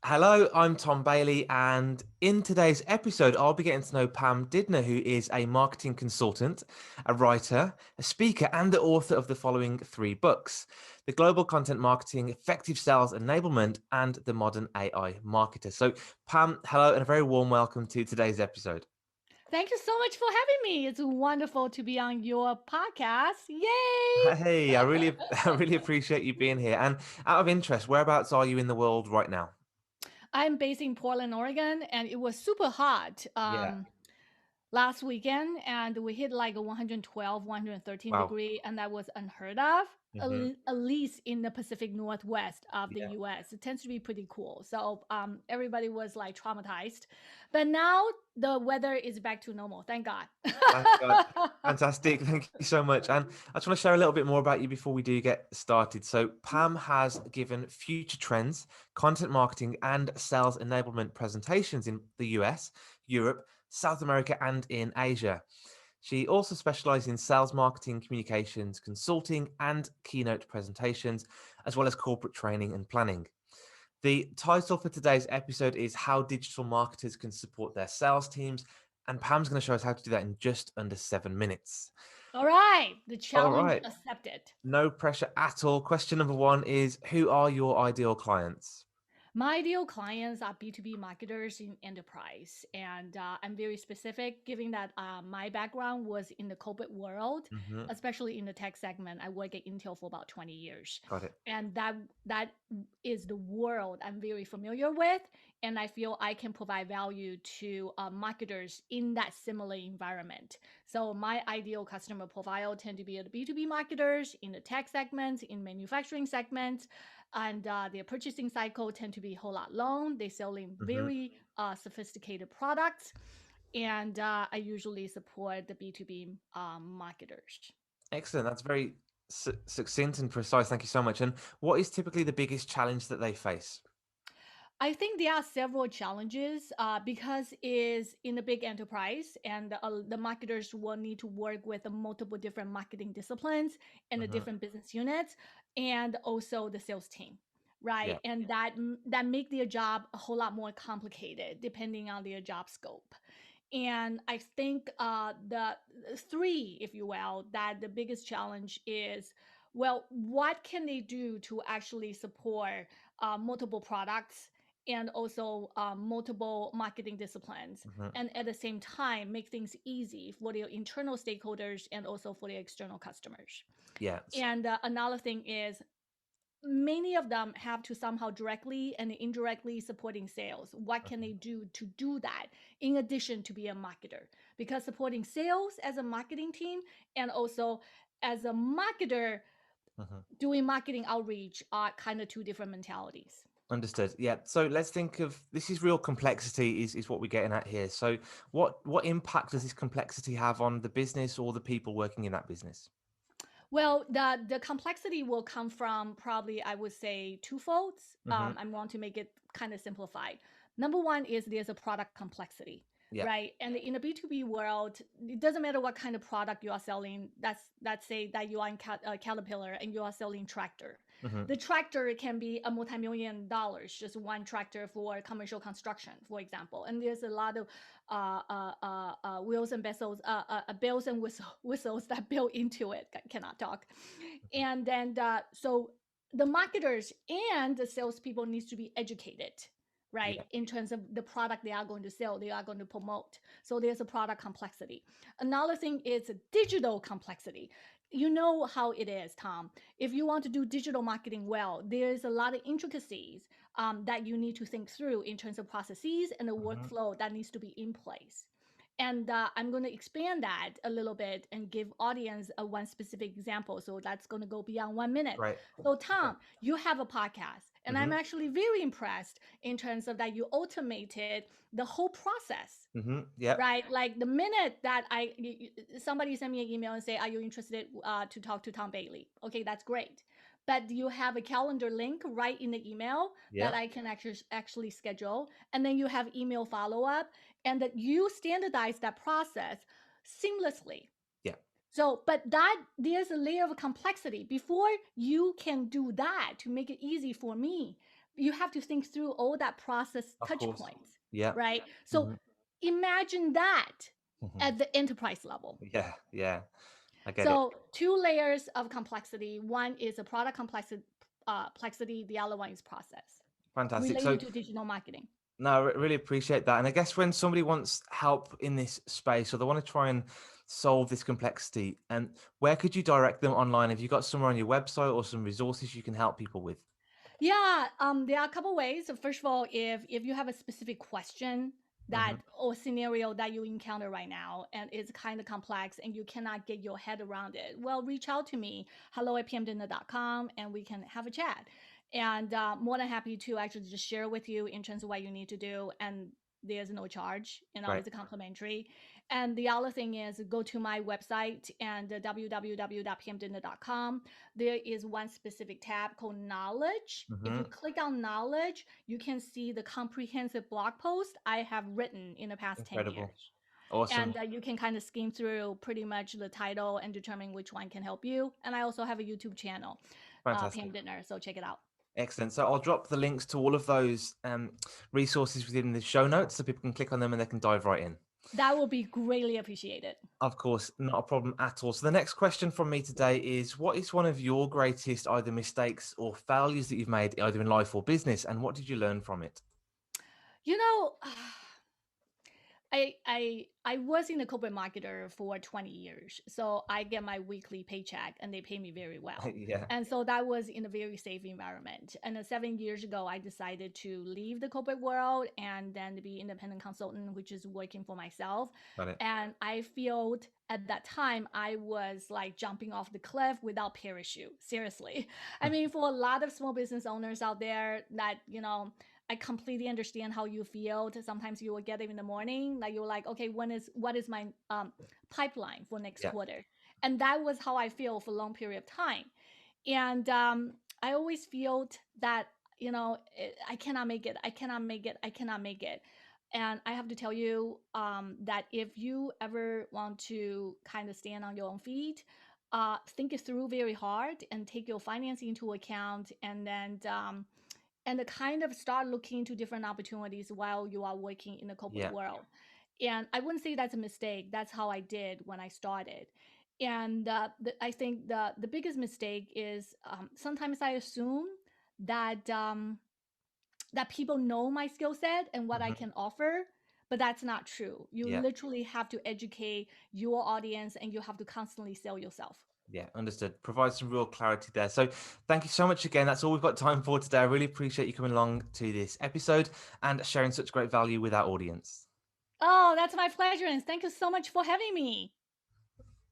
Hello, I'm Tom Bailey, and in today's episode, I'll be getting to know Pam Didner, who is a marketing consultant, a writer, a speaker, and the author of the following three books: The Global Content Marketing, Effective Sales Enablement, and The Modern AI Marketer. So, Pam, hello, and a very warm welcome to today's episode. Thank you so much for having me. It's wonderful to be on your podcast. Yay! Hey, I really appreciate you being here. And out of interest, whereabouts are you in the world right now? I'm based in Portland, Oregon, and it was super hot Yeah. last weekend, and we hit like a 112, 113 Wow. degree, and that was unheard of, Hmm. at least in the Pacific Northwest of the Yeah. US. It tends to be pretty cool. So everybody was like traumatized. But now the weather is back to normal. Thank God. Thank God. Fantastic. Thank you so much. And I just want to share a little bit more about you before we do get started. So, Pam has given future trends, content marketing, and sales enablement presentations in the US, Europe, South America, and in Asia. She also specializes in sales marketing, communications, consulting, and keynote presentations, as well as corporate training and planning. The title for today's episode is How Digital Marketers Can Support Their Sales Teams. And Pam's going to show us how to do that in just under 7 minutes. All right, the All challenge right. accepted. No pressure at all. Question number one is, who are your ideal clients? My ideal clients are B2B marketers in enterprise. And I'm very specific, given that my background was in the corporate world, Hmm. especially in the tech segment. I worked at Intel for about 20 years. Got it. And that is the world I'm very familiar with. And I feel I can provide value to marketers in that similar environment. So my ideal customer profile tend to be the B2B marketers in the tech segment, in manufacturing segments, and their purchasing cycle tend to be a whole lot long. They selling Hmm. very sophisticated products, and I usually support the B2B marketers. Excellent. That's very succinct and precise. Thank you so much. And what is typically the biggest challenge that they face? I think there are several challenges because is in a big enterprise, and the marketers will need to work with the multiple different marketing disciplines and the Hmm. different business units, and also the sales team, Yeah. right? And that make their job a whole lot more complicated depending on their job scope. And I think the three, if you will, that the biggest challenge is, well, what can they do to actually support multiple products and also multiple marketing disciplines, Hmm. and at the same time make things easy for their internal stakeholders and also for their external customers. Yeah. And another thing is many of them have to somehow directly and indirectly supporting sales. What can they do to do that in addition to be a marketer? Because supporting sales as a marketing team and also as a marketer Hmm. doing marketing outreach are kind of two different mentalities. Understood. Yeah. So let's think of this is real complexity is what we're getting at here. So what impact does this complexity have on the business or the people working in that business? Well, the complexity will come from probably I would say twofold. Hmm. I want to make it kind of simplified. Number one is there's a product complexity, Yeah. right? And in the B2B world, it doesn't matter what kind of product you are selling. Let's say that you are in Caterpillar and you are selling tractor. Hmm. The tractor can be a multi-million dollars, just one tractor for commercial construction, for example. And there's a lot of wheels and bells, bells and whistles that built into it. Cannot talk. And then so the marketers and the salespeople needs to be educated, right, Yeah. in terms of the product they are going to sell, they are going to promote. So there's a product complexity. Another thing is a digital complexity. You know how it is, Tom. If you want to do digital marketing well, there's a lot of intricacies that you need to think through in terms of processes and the Hmm. workflow that needs to be in place. And I'm going to expand that a little bit and give audience a one specific example. So that's going to go beyond 1 minute. Right. So Tom, you have a podcast, and I'm Hmm. actually very impressed in terms of that you automated the whole process, Hmm. Yeah. right? Like the minute that somebody send me an email and say, "Are you interested to talk to Tom Bailey?" Okay, that's great. But you have a calendar link right in the email that Yeah. I can actually schedule, and then you have email follow up, and that you standardize that process seamlessly. Yeah. So, but that there's a layer of complexity before you can do that to make it easy for me. you have to think through all that process Of touch course. points, Yeah. right? So Hmm. imagine that Mhm. at the enterprise level. Yeah. Yeah. I get it. So two layers of complexity. One is a product complexity. The other one is process Fantastic. So related to digital marketing. no, I really appreciate that. And I guess when somebody wants help in this space or they want to try and solve this complexity, and where could you direct them online? Have you got somewhere on your website or some resources you can help people with? Yeah, there are a couple ways. So first of all, if you have a specific question that Hmm. or scenario that you encounter right now and it's kind of complex and you cannot get your head around it, well, reach out to me, hello@pamdidner.com, and we can have a chat. And more than happy to actually just share with you in terms of what you need to do. And there's no charge, Great. it's a complimentary. And the other thing is go to my website and www.pamdidner.com. There is one specific tab called knowledge. If you Hmm. click on knowledge, you can see the comprehensive blog post I have written in the past 10 Incredible. years. Awesome. And you can kind of skim through pretty much the title and determine which one can help you. And I also have a YouTube channel, Pam Fantastic. Didner. So check it out. Excellent. So I'll drop the links to all of those resources within the show notes so people can click on them and they can dive right in. That will be greatly appreciated. Of course, not a problem at all. So the next question from me today is, what is one of your greatest either mistakes or failures that you've made either in life or business, and what did you learn from it? You know, I was in the corporate marketer for 20 years. So I get my weekly paycheck and they pay me very well. Yeah, And so that was in a very safe environment. And 7 years ago, I decided to leave the corporate world and then to be independent consultant, which is working for myself. got it. And I feel at that time I was like jumping off the cliff without parachute. Seriously. I mean, for a lot of small business owners out there that, I completely understand how you feel. Sometimes you will get it in the morning, like you're like, okay, what is my pipeline for next Yeah, quarter? And that was how I feel for a long period of time. And I always feel that I cannot make it. I cannot make it. I cannot make it. And I have to tell you that if you ever want to kind of stand on your own feet, think it through very hard and take your financing into account, and then and to kind of start looking into different opportunities while you are working in the corporate yeah, world. And I wouldn't say that's a mistake. That's how I did when I started. And I think the biggest mistake is sometimes I assume that that people know my skill set and what I hmm, can offer, but that's not true. You yeah, literally have to educate your audience and you have to constantly sell yourself. yeah. Understood. Provide some real clarity there. So, thank you so much again. That's all we've got time for today. I really appreciate you coming along to this episode and sharing such great value with our audience. Oh, that's my pleasure. And thank you so much for having me.